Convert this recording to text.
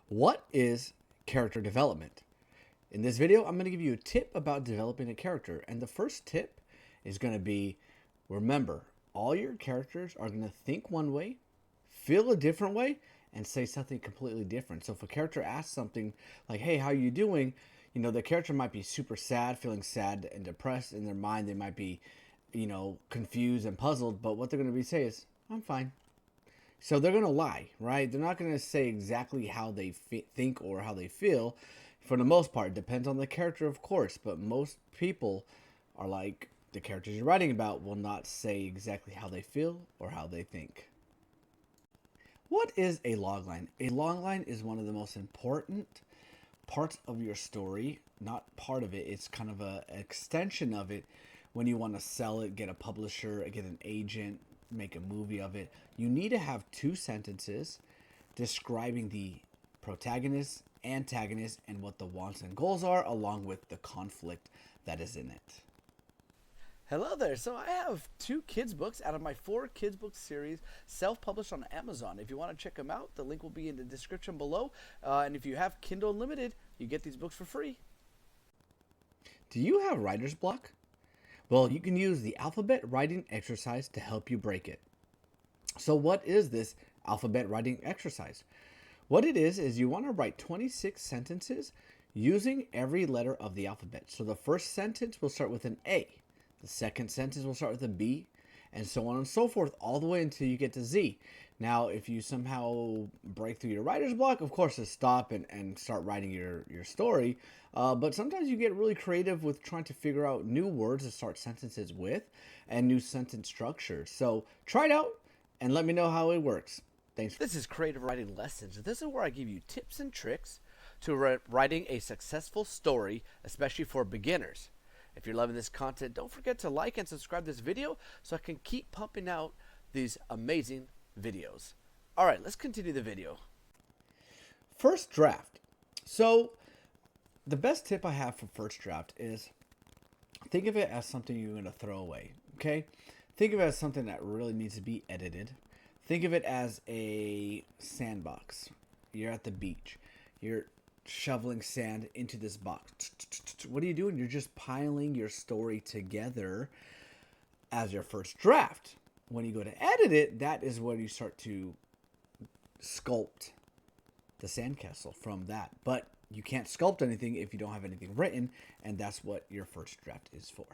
What is character development? In this video, I'm going to give you a tip about developing a character. And the first tip is going to be, remember, all your characters are going to think one way, feel a different way, and say something completely different. So if a character asks something like, hey, how are you doing? The character might be super sad, feeling sad and depressed. In their mind, they might be, confused and puzzled. But what they're going to be saying is, I'm fine. So they're going to lie, right? They're not going to say exactly how they think or how they feel. For the most part, it depends on the character, of course. But most people are like, the characters you're writing about will not say exactly how they feel or how they think. What is a logline? A logline is one of the most important parts of your story. Not part of it. It's kind of an extension of it when you want to sell it, get a publisher, get an agent, make a movie of it. You need to have two sentences describing the protagonist, antagonist, and what the wants and goals are, along with the conflict that is in it. Hello there. So I have 2 kids books out of my 4 kids book series self-published on Amazon. If you want to check them out, the link will be in the description below. And if you have Kindle Unlimited, you get these books for free. Do you have writer's block? Well, you can use the alphabet writing exercise to help you break it. So what is this alphabet writing exercise? What it is you want to write 26 sentences using every letter of the alphabet. So the first sentence will start with an A. The second sentence will start with a B, and so on and so forth, all the way until you get to Z. Now, if you somehow break through your writer's block, of course, just stop and start writing your story. But sometimes you get really creative with trying to figure out new words to start sentences with and new sentence structures. So try it out and let me know how it works. Thanks. This is Creative Writing Lessons. This is where I give you tips and tricks to writing a successful story, especially for beginners. If you're loving this content, don't forget to like and subscribe this video so I can keep pumping out these amazing videos. All right, let's continue the video. First draft. So the best tip I have for first draft is think of it as something you're going to throw away, okay? Think of it as something that really needs to be edited. Think of it as a sandbox. You're at the beach. You're shoveling sand into this box. What are you doing? You're just piling your story together as your first draft. When you go to edit it, that is when you start to sculpt the sandcastle from that. But you can't sculpt anything if you don't have anything written, and that's what your first draft is for.